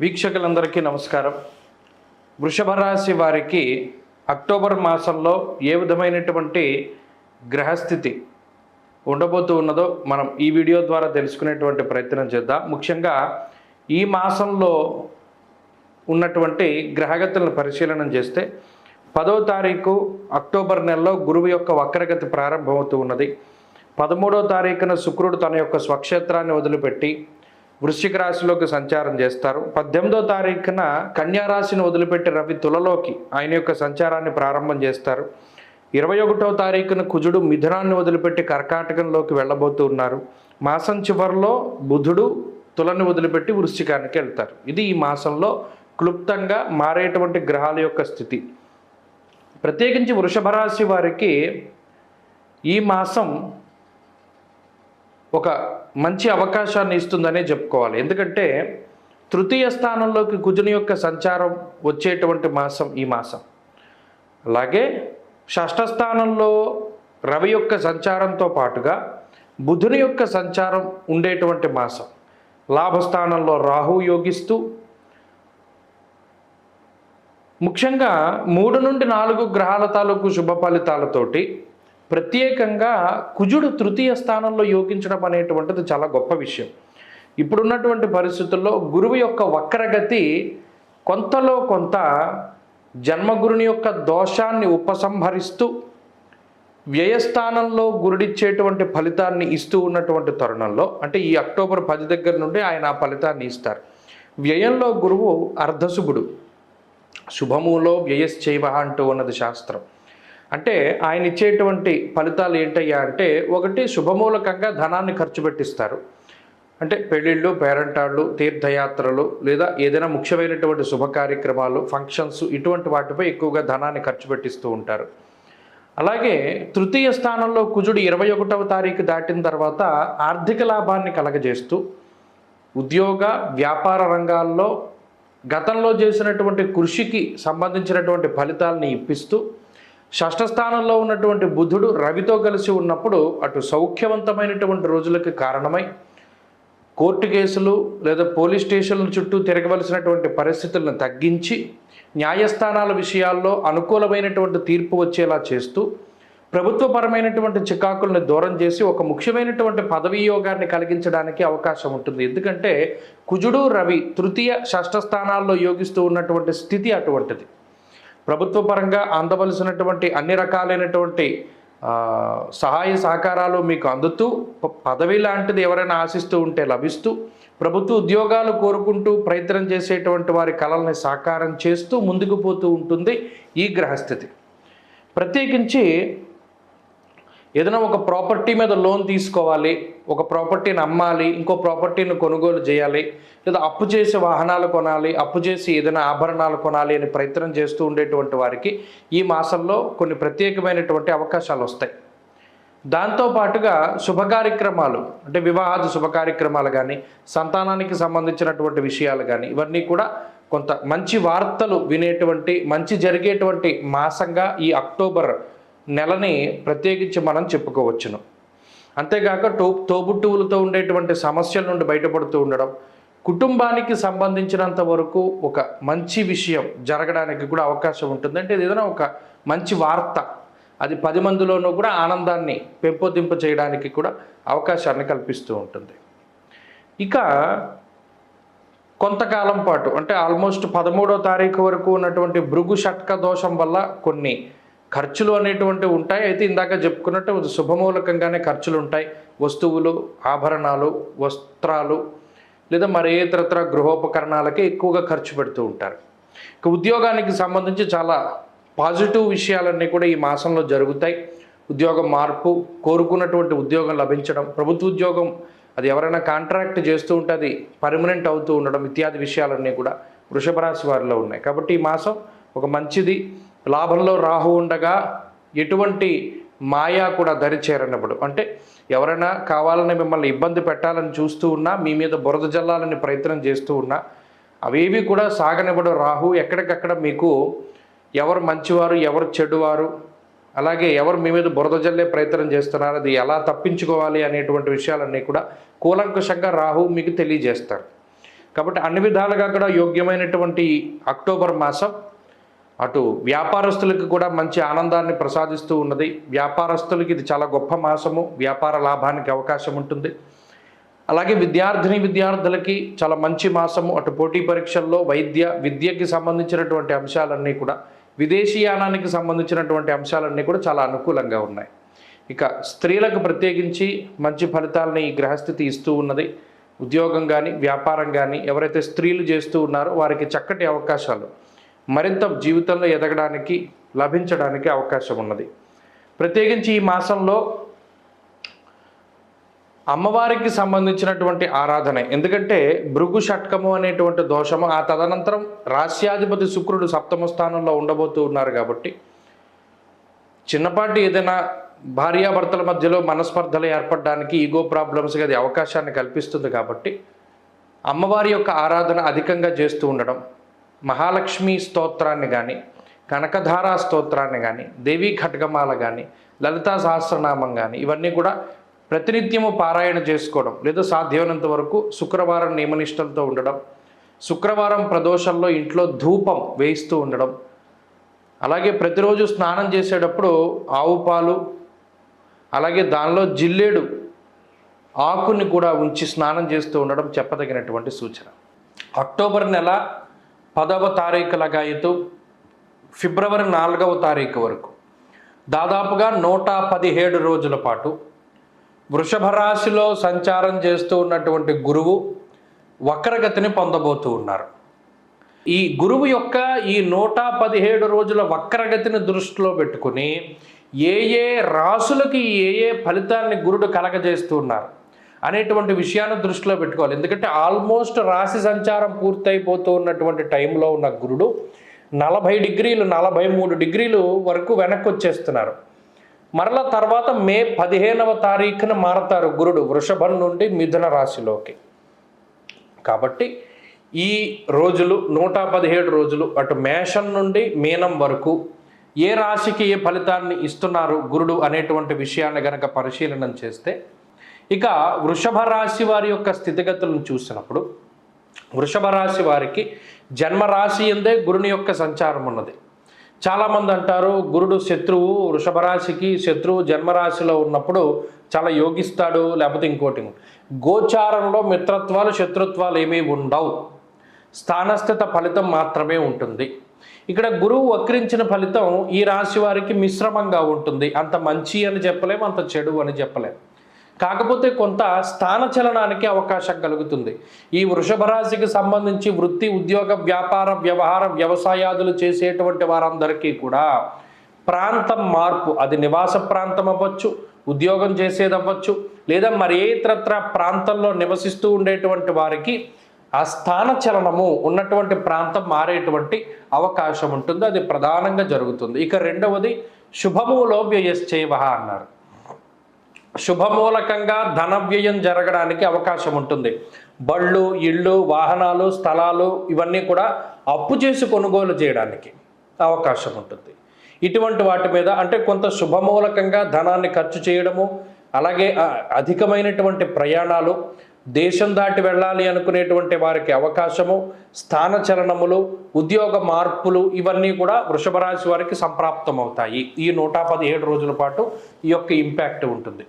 వీక్షకులందరికీ నమస్కారం. వృషభ రాశి వారికి అక్టోబర్ మాసంలో ఏ విధమైనటువంటి గ్రహస్థితి ఉండబోతూ ఉన్నదో మనం ఈ వీడియో ద్వారా తెలుసుకునేటువంటి ప్రయత్నం చేద్దాం. ముఖ్యంగా ఈ మాసంలో ఉన్నటువంటి గ్రహగతులను పరిశీలన చేస్తే 10వ తారీఖు అక్టోబర్ నెలలో గురువు యొక్క వక్రగతి ప్రారంభమవుతూ ఉన్నది. 13వ తారీఖున శుక్రుడు తన యొక్క స్వక్షేత్రాన్ని వదిలిపెట్టి వృశ్చిక రాశిలోకి సంచారం చేస్తారు. 18వ తారీఖున కన్యా రాశిని వదిలిపెట్టి రవి తులలోకి ఆయన యొక్క సంచారాన్ని ప్రారంభం చేస్తారు. 21వ తారీఖున కుజుడు మిథునాన్ని వదిలిపెట్టి కర్కాటకంలోకి వెళ్ళబోతూ ఉన్నారు. మాసం చివరిలో బుధుడు తులని వదిలిపెట్టి వృశ్చికానికి వెళ్తారు. ఇది ఈ మాసంలో క్లుప్తంగా మారేటువంటి గ్రహాల యొక్క స్థితి. ప్రత్యేకించి వృషభ రాశి వారికి ఈ మాసం ఒక మంచి అవకాశాన్ని ఇస్తుందనే చెప్పుకోవాలి. ఎందుకంటే తృతీయ స్థానంలోకి కుజుని యొక్క సంచారం వచ్చేటువంటి మాసం ఈ మాసం. అలాగే షష్ఠ స్థానంలో రవి యొక్క సంచారంతో పాటుగా బుధుని యొక్క సంచారం ఉండేటువంటి మాసం. లాభస్థానంలో రాహు యోగిస్తూ ముఖ్యంగా 3 నుండి 4 గ్రహాల తాలూకు శుభ ఫలితాలతోటి ప్రత్యేకంగా కుజుడు తృతీయ స్థానంలో యోగించడం అనేటువంటిది చాలా గొప్ప విషయం. ఇప్పుడున్నటువంటి పరిస్థితుల్లో గురువు యొక్క వక్రగతి కొంతలో కొంత జన్మగురుని యొక్క దోషాన్ని ఉపసంహరిస్తూ వ్యయస్థానంలో గురుడిచ్చేటువంటి ఫలితాన్ని ఇస్తూ ఉన్నటువంటి తరుణంలో, అంటే ఈ అక్టోబర్ 10 దగ్గర నుండి ఆయన ఆ ఫలితాన్ని ఇస్తారు. వ్యయంలో గురువు అర్ధశుభుడు, శుభములో వ్యయశ్చైవ అంటూ ఉన్నది శాస్త్రం. అంటే ఆయన ఇచ్చేటువంటి ఫలితాలు ఏంటయ్యా అంటే, ఒకటి శుభమూలకంగా ధనాన్ని ఖర్చు పెట్టిస్తారు. అంటే పెళ్ళిళ్ళు, పేరంటాళ్ళు, తీర్థయాత్రలు లేదా ఏదైనా ముఖ్యమైనటువంటి శుభ కార్యక్రమాలు, ఫంక్షన్స్, ఇటువంటి వాటిపై ఎక్కువగా ధనాన్ని ఖర్చు పెట్టిస్తూ ఉంటారు. అలాగే తృతీయ స్థానంలో కుజుడు 21వ తారీఖు దాటిన తర్వాత ఆర్థిక లాభాన్ని కలగజేస్తూ ఉద్యోగ వ్యాపార రంగాల్లో గతంలో చేసినటువంటి కృషికి సంబంధించినటువంటి ఫలితాలని ఇప్పిస్తూ, షష్ఠ స్థానంలో ఉన్నటువంటి బుధుడు రవితో కలిసి ఉన్నప్పుడు అటు సౌఖ్యవంతమైనటువంటి రోజులకి కారణమై కోర్టు కేసులు లేదా పోలీస్ స్టేషన్ల చుట్టూ తిరగవలసినటువంటి పరిస్థితులను తగ్గించి న్యాయస్థానాల విషయాల్లో అనుకూలమైనటువంటి తీర్పు వచ్చేలా చేస్తూ ప్రభుత్వపరమైనటువంటి చికాకుల్ని దూరం చేసి ఒక ముఖ్యమైనటువంటి పదవీ యోగాన్ని కలిగించడానికి అవకాశం ఉంటుంది. ఎందుకంటే కుజుడు రవి తృతీయ షష్ఠ స్థానాల్లో యోగిస్తూ ఉన్నటువంటి స్థితి అటువంటిది. ప్రభుత్వ పరంగా అందవలసినటువంటి అన్ని రకాలైనటువంటి సహాయ సహకారాలు మీకు అందుతూ, పదవి లాంటిది ఎవరైనా ఆశిస్తూ ఉంటే లభిస్తూ, ప్రభుత్వ ఉద్యోగాలు కోరుకుంటూ ప్రయత్నం చేసేటువంటి వారి కలల్ని సాకారం చేస్తూ ముందుకు పోతూ ఉంటుంది ఈ గ్రహస్థితి. ప్రత్యేకించి ఏదైనా ఒక ప్రాపర్టీ మీద లోన్ తీసుకోవాలి, ఒక ప్రాపర్టీని అమ్మాలి, ఇంకో ప్రాపర్టీని కొనుగోలు చేయాలి, లేదా అప్పు చేసి వాహనాలు కొనాలి, అప్పు చేసి ఏదైనా ఆభరణాలు కొనాలి అని ప్రయత్నం చేస్తూ ఉండేటువంటి వారికి ఈ మాసంలో కొన్ని ప్రత్యేకమైనటువంటి అవకాశాలు వస్తాయి. దాంతోపాటుగా శుభ కార్యక్రమాలు, అంటే వివాహాది శుభ కార్యక్రమాలు కానీ, సంతానానికి సంబంధించినటువంటి విషయాలు కానీ, ఇవన్నీ కూడా కొంత మంచి వార్తలు వినేటువంటి, మంచి జరిగేటువంటి మాసంగా ఈ అక్టోబర్ నెలని ప్రత్యేకించి మనం చెప్పుకోవచ్చును. అంతేగాక తోబుట్టువులతో ఉండేటువంటి సమస్యల నుండి బయటపడుతూ ఉండడం, కుటుంబానికి సంబంధించినంత వరకు ఒక మంచి విషయం జరగడానికి కూడా అవకాశం ఉంటుంది. అంటే ఏదైనా ఒక మంచి వార్త, అది 10 మందిలోనూ కూడా ఆనందాన్ని పెంపొందింప చేయడానికి కూడా అవకాశాన్ని కల్పిస్తూ ఉంటుంది. ఇక కొంతకాలం పాటు, అంటే ఆల్మోస్ట్ 13వ తారీఖు వరకు ఉన్నటువంటి భృగు షట్క దోషం వల్ల కొన్ని ఖర్చులు అనేటువంటివి ఉంటాయి. అయితే ఇందాక చెప్పుకున్నట్టు శుభమూలకంగానే ఖర్చులు ఉంటాయి. వస్తువులు, ఆభరణాలు, వస్త్రాలు లేదా మరి ఇతరత్ర గృహోపకరణాలకి ఎక్కువగా ఖర్చు పెడుతూ ఉంటారు. ఇక ఉద్యోగానికి సంబంధించి చాలా పాజిటివ్ విషయాలన్నీ కూడా ఈ మాసంలో జరుగుతాయి. ఉద్యోగం మార్పు, కోరుకున్నటువంటి ఉద్యోగం లభించడం, ప్రభుత్వ ఉద్యోగం అది ఎవరైనా కాంట్రాక్ట్ చేస్తూ ఉంటే అది పర్మనెంట్ అవుతూ ఉండడం, ఇత్యాది విషయాలన్నీ కూడా వృషభ రాశి వారిలో ఉన్నాయి. కాబట్టి ఈ మాసం ఒక మంచిది. లాభంలో రాహు ఉండగా ఎటువంటి మాయా కూడా దరిచేరనప్పుడు, అంటే ఎవరైనా కావాలని మిమ్మల్ని ఇబ్బంది పెట్టాలని చూస్తూ ఉన్నా, మీ మీద బురద జల్లాలని ప్రయత్నం చేస్తూ ఉన్నా, అవేవి కూడా సాగనివ్వడం రాహు. ఎక్కడికక్కడ మీకు ఎవరు మంచివారు, ఎవరు చెడువారు, అలాగే ఎవరు మీ మీద బురద జల్లే ప్రయత్నం చేస్తున్నారు, అది ఎలా తప్పించుకోవాలి అనేటువంటి విషయాలన్నీ కూడా కూలంకుషంగా రాహు మీకు తెలియజేస్తారు. కాబట్టి అన్ని విధాలుగా కూడా యోగ్యమైనటువంటి అక్టోబర్ మాసం అటు వ్యాపారస్తులకు కూడా మంచి ఆనందాన్ని ప్రసాదిస్తూ ఉన్నది. వ్యాపారస్తులకి ఇది చాలా గొప్ప మాసము, వ్యాపార లాభానికి అవకాశం ఉంటుంది. అలాగే విద్యార్థులకి చాలా మంచి మాసము. అటు పోటీ పరీక్షల్లో విద్యకి సంబంధించినటువంటి అంశాలన్నీ కూడా, విదేశీయానానికి సంబంధించినటువంటి అంశాలన్నీ కూడా చాలా అనుకూలంగా ఉన్నాయి. ఇక స్త్రీలకు ప్రత్యేకించి మంచి ఫలితాలని ఈ గ్రహస్థితి ఇస్తూ ఉన్నది. ఉద్యోగం కానీ వ్యాపారం కానీ ఎవరైతే స్త్రీలు చేస్తూ ఉన్నారో వారికి చక్కటి అవకాశాలు మరింత జీవితంలో ఎదగడానికి లభించడానికి అవకాశం ఉన్నది. ప్రత్యేకించి ఈ మాసంలో అమ్మవారికి సంబంధించినటువంటి ఆరాధన, ఎందుకంటే భృగు షట్కము అనేటువంటి దోషము, ఆ తదనంతరం రాస్యాధిపతి శుక్రుడు సప్తమ స్థానంలో ఉండబోతూ ఉన్నారు కాబట్టి చిన్నపాటి ఏదైనా భార్యాభర్తల మధ్యలో మనస్పర్ధలు ఏర్పడడానికి, ఈగో ప్రాబ్లమ్స్కి అది అవకాశాన్ని కల్పిస్తుంది. కాబట్టి అమ్మవారి యొక్క ఆరాధన అధికంగా చేస్తూ ఉండడం, మహాలక్ష్మి స్తోత్రాన్ని కానీ, కనకధారా స్తోత్రాన్ని కానీ, దేవీ ఖడ్గమాల కానీ, లలితా సహస్రనామం కానీ ఇవన్నీ కూడా ప్రతినిత్యము పారాయణ చేసుకోవడం, లేదా సాధ్యమైనంత వరకు శుక్రవారం నియమనిష్టలతో ఉండడం, శుక్రవారం ప్రదోషంలో ఇంట్లో ధూపం వేయిస్తూ ఉండడం, అలాగే ప్రతిరోజు స్నానం చేసేటప్పుడు ఆవు పాలు అలాగే దానిలో జిల్లేడు ఆకుని కూడా ఉంచి స్నానం చేస్తూ ఉండడం చెప్పదగినటువంటి సూచన. అక్టోబర్ నెల 10వ తారీఖు లగాయతు ఫిబ్రవరి 4వ తారీఖు వరకు దాదాపుగా 117 రోజుల పాటు వృషభ రాశిలో సంచారం చేస్తూ ఉన్నటువంటి గురువు వక్రగతిని పొందబోతూ ఉన్నారు. ఈ గురువు యొక్క ఈ 117 రోజుల వక్రగతిని దృష్టిలో పెట్టుకుని ఏ ఏ రాశులకి ఏ ఏ ఫలితాన్ని గురుడు కలగజేస్తూ ఉన్నారు అనేటువంటి విషయాన్ని దృష్టిలో పెట్టుకోవాలి. ఎందుకంటే ఆల్మోస్ట్ రాశి సంచారం పూర్తయిపోతూ ఉన్నటువంటి టైంలో ఉన్న గురుడు 40 డిగ్రీలు 43 డిగ్రీలు వరకు వెనక్కి వచ్చేస్తున్నారు. మరలా తర్వాత మే 15వ తారీఖున మారతారు గురుడు వృషభం నుండి మిథున రాశిలోకి. కాబట్టి ఈ రోజులు 117 రోజులు అటు మేషం నుండి మీనం వరకు ఏ రాశికి ఏ ఫలితాన్ని ఇస్తున్నారు గురుడు అనేటువంటి విషయాన్ని గనక పరిశీలన చేస్తే, ఇక వృషభ రాశి వారి యొక్క స్థితిగతులను చూసినప్పుడు వృషభ రాశి వారికి జన్మరాశి ఎందే గురుని యొక్క సంచారం ఉన్నది. చాలామంది అంటారు గురుడు శత్రువు, వృషభ రాశికి శత్రువు జన్మరాశిలో ఉన్నప్పుడు చాలా యోగిస్తాడు, లేకపోతే ఇంకోటి. గోచారంలో మిత్రత్వాలు శత్రుత్వాలు ఏమీ ఉండవు, స్థానస్థిత ఫలితం మాత్రమే ఉంటుంది. ఇక్కడ గురువు వక్రించిన ఫలితం ఈ రాశి వారికి మిశ్రమంగా ఉంటుంది. అంత మంచి అని చెప్పలేము, అంత చెడు అని చెప్పలేము. కాకపోతే కొంత స్థాన చలనానికి అవకాశం కలుగుతుంది. ఈ వృషభ రాశికి సంబంధించి వృత్తి, ఉద్యోగ, వ్యాపార, వ్యవహార, వ్యవసాయాదులు చేసేటువంటి వారందరికీ కూడా ప్రాంతం మార్పు, అది నివాస ప్రాంతం అవ్వచ్చు, ఉద్యోగం చేసేది అవ్వచ్చు, లేదా మరి ఏ ఇతరత్ర ప్రాంతంలో నివసిస్తూ ఉండేటువంటి వారికి ఆ స్థాన చలనము ఉన్నటువంటి ప్రాంతం మారేటువంటి అవకాశం ఉంటుంది. అది ప్రధానంగా జరుగుతుంది. ఇక రెండవది శుభములో వ్యయశ్చైవ అన్నారు. శుభమూలకంగా ధన వ్యయం జరగడానికి అవకాశం ఉంటుంది. బళ్ళు, ఇళ్ళు, వాహనాలు, స్థలాలు ఇవన్నీ కూడా అప్పు చేసి కొనుగోలు చేయడానికి అవకాశం ఉంటుంది. ఇటువంటి వాటి మీద అంటే కొంత శుభమూలకంగా ధనాన్ని ఖర్చు చేయడము, అలాగే అధికమైనటువంటి ప్రయాణాలు, దేశం దాటి వెళ్ళాలి అనుకునేటువంటి వారికి అవకాశము, స్థాన చలనములు, ఉద్యోగ మార్పులు ఇవన్నీ కూడా వృషభ రాశి వారికి సంప్రాప్తం అవుతాయి. ఈ 117 రోజుల పాటు ఈ యొక్క ఇంపాక్ట్ ఉంటుంది.